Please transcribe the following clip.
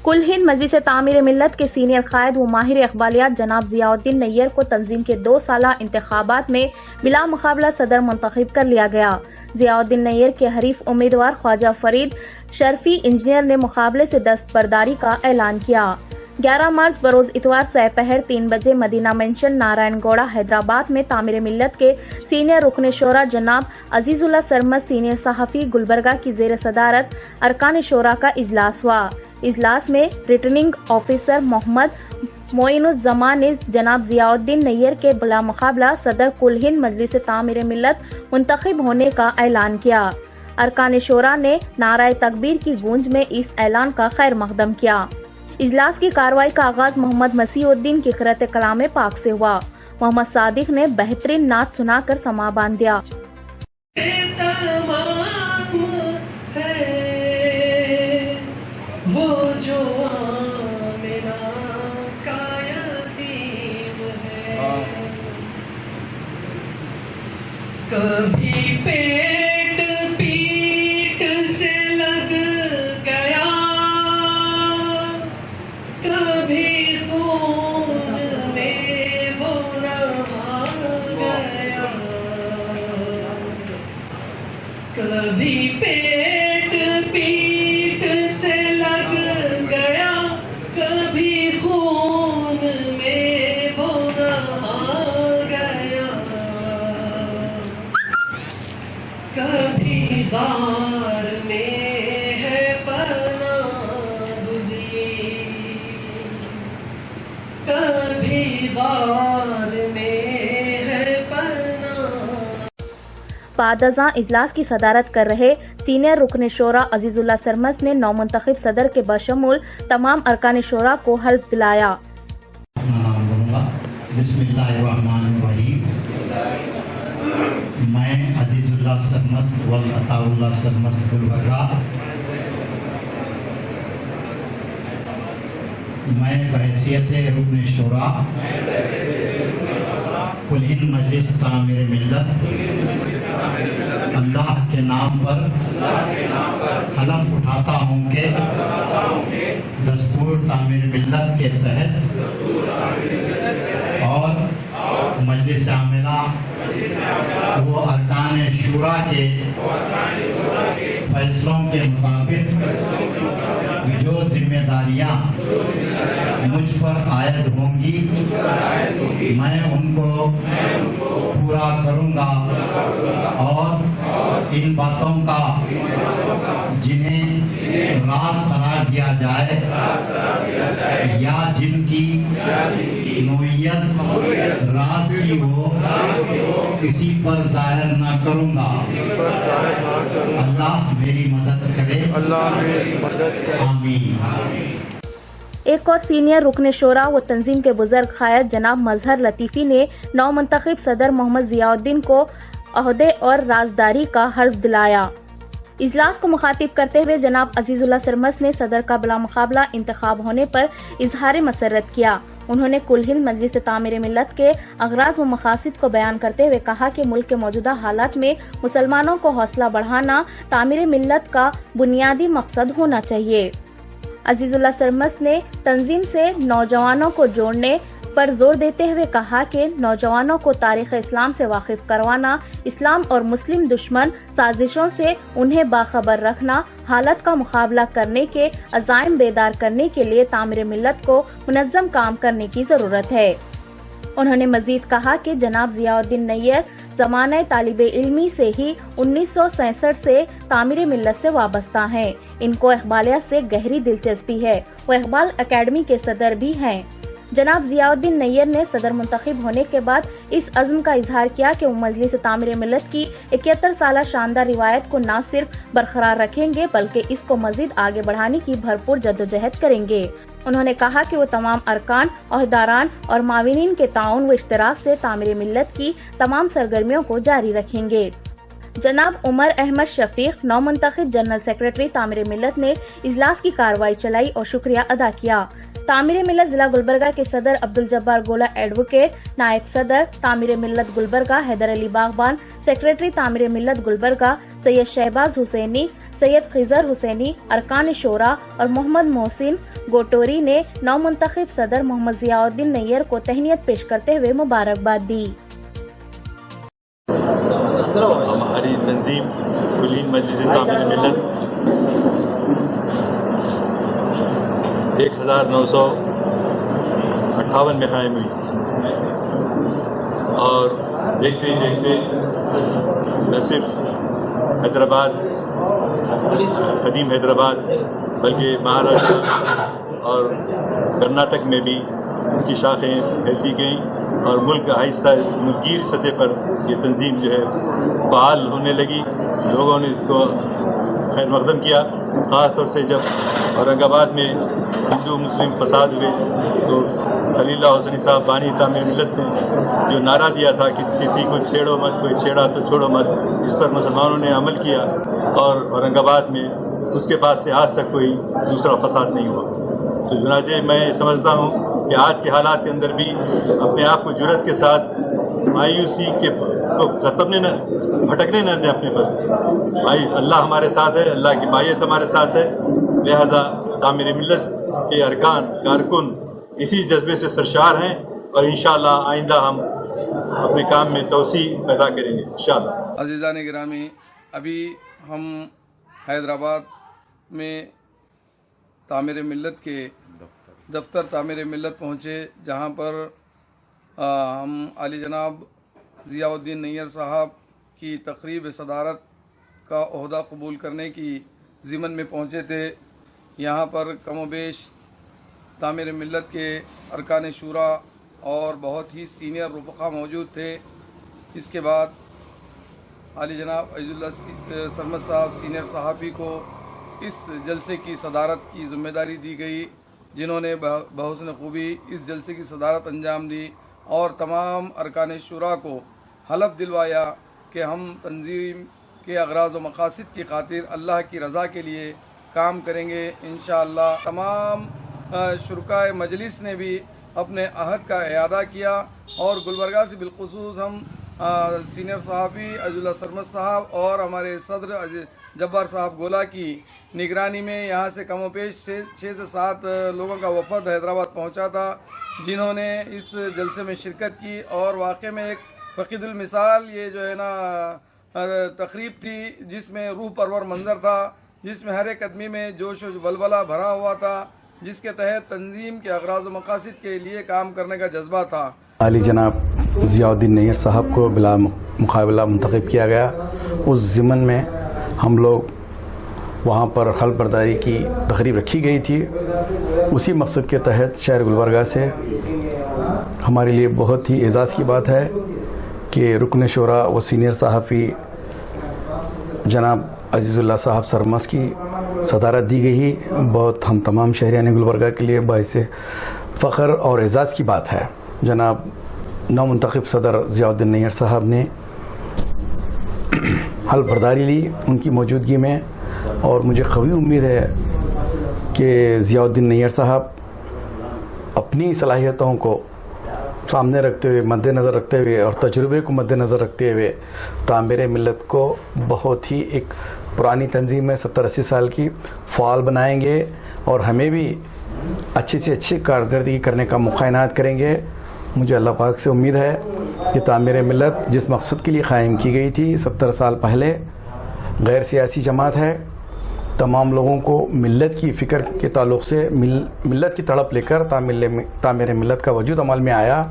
کل ہند مجلس تعمیر ملت کے سینئر قائد و ماہر اقبالیات جناب ضیاء الدین نیّر کو تنظیم کے 2 سالہ انتخابات میں بلا مقابلہ صدر منتخب کر لیا گیا۔ ضیاء الدین نیّر کے حریف امیدوار خواجہ فرید شرفی انجینئر نے مقابلے سے دستبرداری کا اعلان کیا۔ 11 مارچ بروز اتوار سپہر 3 بجے مدینہ مینشن نارائن گوڑہ حیدرآباد میں تعمیر ملت کے سینئر رکن شورا جناب عزیز اللہ سرمد سینئر صحافی گلبرگہ کی زیر صدارت ارکان شورا کا اجلاس ہوا۔ اجلاس میں ریٹرننگ آفیسر محمد معین الزمان نے جناب ضیاء الدین نیّر کے بلا مقابلہ صدر کل ہند مجلس تعمیر ملت منتخب ہونے کا اعلان کیا۔ ارکان شورا نے نعرہ تکبیر کی گونج میں اس اعلان کا خیر مقدم کیا۔ اجلاس کی کارروائی کا آغاز محمد مسیح الدین کی قرأت کلام پاک سے ہوا۔ محمد صادق نے بہترین نعت سنا کر سماع باندھ دیا۔ کبھی پیٹ پیٹ سے لگ گیا، کبھی خون میں وہ نہا گیا، کبھی پیٹ پیٹ سے لگ گیا، کبھی خون میں وہ نہا گیا، کبھی غار میں ہے پناہ گزین، کبھی غار میں ہے پناہ۔ بعد ازاں اجلاس کی صدارت کر رہے سینئر رکن شورا عزیز اللہ سرمد نے نومنتخب صدر کے بشمول تمام ارکان شورا کو حلف دلایا۔ بسم اللہ الرحمن الرحیم۔ میں عزیز اللہ سرمد والعطاء اللہ سرمد گلبرگہ، میں بحیثیت رکن شورا کل ہند مجلس تعمیر ملت اللہ کے نام پر حلف اٹھاتا ہوں کہ دستور تعمیر ملت کے تحت اور مجلس عاملہ وہ ارکان شورا کے فیصلوں کے مطابق جو ذمہ داریاں مجھ پر عائد ہوں گی میں ان کو پورا کروں گا، اور ان باتوں کا جنہیں راز قرار دیا جائے یا جن کی نوعیت راز کی ہو کسی پر ظاہر نہ کروں گا۔ اللہ میری مدد کرے، آمین۔ ایک اور سینئر رکن شورا و تنظیم کے بزرگ قائد جناب مظہر لطیفی نے نومنتخب صدر محمد ضیاء الدین کو عہدے اور رازداری کا حلف دلایا۔ اجلاس کو مخاطب کرتے ہوئے جناب عزیز اللہ سرمد نے صدر کا بلا مقابلہ انتخاب ہونے پر اظہار مسرت کیا۔ انہوں نے کل ہند مجلس تعمیر ملت کے اغراض و مقاصد کو بیان کرتے ہوئے کہا کہ ملک کے موجودہ حالات میں مسلمانوں کو حوصلہ بڑھانا تعمیر ملت کا بنیادی مقصد ہونا چاہیے۔ عزیز اللہ سرمد نے تنظیم سے نوجوانوں کو جوڑنے پر زور دیتے ہوئے کہا کہ نوجوانوں کو تاریخ اسلام سے واقف کروانا، اسلام اور مسلم دشمن سازشوں سے انہیں باخبر رکھنا، حالت کا مقابلہ کرنے کے عزائم بیدار کرنے کے لیے تعمیر ملت کو منظم کام کرنے کی ضرورت ہے۔ انہوں نے مزید کہا کہ جناب ضیاء الدین نیّر زمانہ طالب علمی سے ہی 1966 سے تعمیر ملت سے وابستہ ہیں۔ ان کو اقبالیات سے گہری دلچسپی ہے، وہ اقبال اکیڈمی کے صدر بھی ہیں۔ جناب ضیاء الدین نیّر نے صدر منتخب ہونے کے بعد اس عزم کا اظہار کیا کہ وہ مجلس تعمیر ملت کی 71 سالہ شاندار روایت کو نہ صرف برقرار رکھیں گے بلکہ اس کو مزید آگے بڑھانے کی بھرپور جدوجہد کریں گے۔ انہوں نے کہا کہ وہ تمام ارکان، عہدیداران اور معاونین کے تعاون و اشتراک سے تعمیر ملت کی تمام سرگرمیوں کو جاری رکھیں گے۔ جناب عمر احمد شفیق نومنتخب جنرل سیکریٹری تعمیر ملت نے اجلاس کی کارروائی چلائی اور شکریہ ادا کیا۔ تعمیر ملت ضلع گلبرگہ کے صدر عبدالجبار گولا ایڈوکیٹ، نائب صدر تعمیر ملت گلبرگہ حیدر علی باغبان، سیکریٹری تعمیر ملت گلبرگہ سید شہباز حسینی، سید خضر حسینی، ارکان شورا اور محمد محسن گوٹوری نے نو منتخب صدر محمد ضیاء الدین نیئر کو تہنیت پیش کرتے ہوئے مبارکباد دی۔ ہماری تنظیم کلین مجلس تعمیر ملت 1958 میں قائم ہوئی اور دیکھتے ہی دیکھتے نہ صرف حیدرآباد قدیم حیدرآباد بلکہ مہاراشٹر اور کرناٹک میں بھی اس کی شاخیں پھیلتی گئیں اور ملک آہستہ ملکگیر سطح پر یہ تنظیم جو ہے فعال ہونے لگی۔ لوگوں نے اس کو خیر مقدم کیا، خاص طور سے جب اورنگ آباد میں ہندو مسلم فساد ہوئے تو خلیل اللہ حسنی صاحب بانی تعمیر ملت نے جو نعرہ دیا تھا کہ کسی کو چھیڑو مت، کوئی چھیڑا تو چھوڑو مت، اس پر مسلمانوں نے عمل کیا اور اورنگ آباد میں اس کے بعد سے آج تک کوئی دوسرا فساد نہیں ہوا۔ تو چنانچہ میں سمجھتا ہوں کہ آج کے حالات کے اندر بھی اپنے آپ کو جرأت کے ساتھ مایوسی کے کو بھٹکنے نہ دیں اپنے پر۔ اللہ ہمارے ساتھ ہے، اللہ کی مائیت ہمارے ساتھ ہے، لہذا تعمیر ملت کے ارکان کارکن اسی جذبے سے سرشار ہیں اور انشاءاللہ آئندہ ہم اپنے کام میں توسیع پیدا کریں گے انشاءاللہ۔ عزیزان گرامی، ابھی ہم حیدرآباد میں تعمیر ملت کے دفتر تعمیر ملت پہنچے، جہاں پر ہم عالی جناب ضیاء الدین نیئر صاحب کی تقریب صدارت کا عہدہ قبول کرنے کی ضمن میں پہنچے تھے۔ یہاں پر کم و بیش تعمیر ملت کے ارکان شورا اور بہت ہی سینئر رفقا موجود تھے۔ اس کے بعد عالی جناب عز اللہ سرمد صاحب سینئر صحافی کو اس جلسے کی صدارت کی ذمہ داری دی گئی، جنہوں نے بحسن خوبی اس جلسے کی صدارت انجام دی اور تمام ارکان شورا کو حلف دلوایا کہ ہم تنظیم کے اغراض و مقاصد کی خاطر اللہ کی رضا کے لیے کام کریں گے انشاءاللہ۔ تمام شرکائے مجلس نے بھی اپنے عہد کا اعادہ کیا اور گلبرگہ سے بالخصوص ہم سینئر صحافی عز اللہ سرمد صاحب اور ہمارے صدر جبار صاحب گولا کی نگرانی میں یہاں سے کم و بیش 6 سے 7 لوگوں کا وفد حیدرآباد پہنچا تھا، جنہوں نے اس جلسے میں شرکت کی اور واقع میں ایک فقید المثال یہ جو ہے نا تقریب تھی، جس میں روح پرور منظر تھا، جس میں ہر ایک آدمی میں جوش و ولولہ بھرا ہوا تھا، جس کے تحت تنظیم کے اغراض و مقاصد کے لیے کام کرنے کا جذبہ تھا۔ عالی جناب ضیاء الدین نیئر صاحب کو بلا مقابلہ منتخب کیا گیا۔ اس ضمن میں ہم لوگ وہاں پر حلف برداری کی تقریب رکھی گئی تھی۔ اسی مقصد کے تحت شہر گلبرگہ سے ہمارے لیے بہت ہی اعزاز کی بات ہے کہ رکن شورا و سینئر صحافی جناب عزیز اللہ صاحب سرمس کی صدارت دی گئی۔ بہت ہم تمام شہریان گلبرگہ کے لیے باعث فخر اور اعزاز کی بات ہے۔ جناب نو منتخب صدر ضیاء الدین نیئر صاحب نے حلف برداری لی ان کی موجودگی میں، اور مجھے قوی امید ہے کہ ضیاء الدین نیئر صاحب اپنی صلاحیتوں کو سامنے رکھتے ہوئے، مد نظر رکھتے ہوئے اور تجربے کو مد نظر رکھتے ہوئے تعمیر ملت کو بہت ہی ایک پرانی تنظیم ہے 70-80 سال کی فعال بنائیں گے اور ہمیں بھی اچھی سے اچھی کارکردگی کرنے کا موقع عنایت کریں گے۔ مجھے اللہ پاک سے امید ہے کہ تعمیر ملت جس مقصد کے لیے قائم کی گئی تھی 70 سال پہلے، غیر سیاسی جماعت ہے، تمام لوگوں کو ملت کی فکر کے تعلق سے ملت کی تڑپ لے کر تعمیر ملت کا وجود عمل میں آیا۔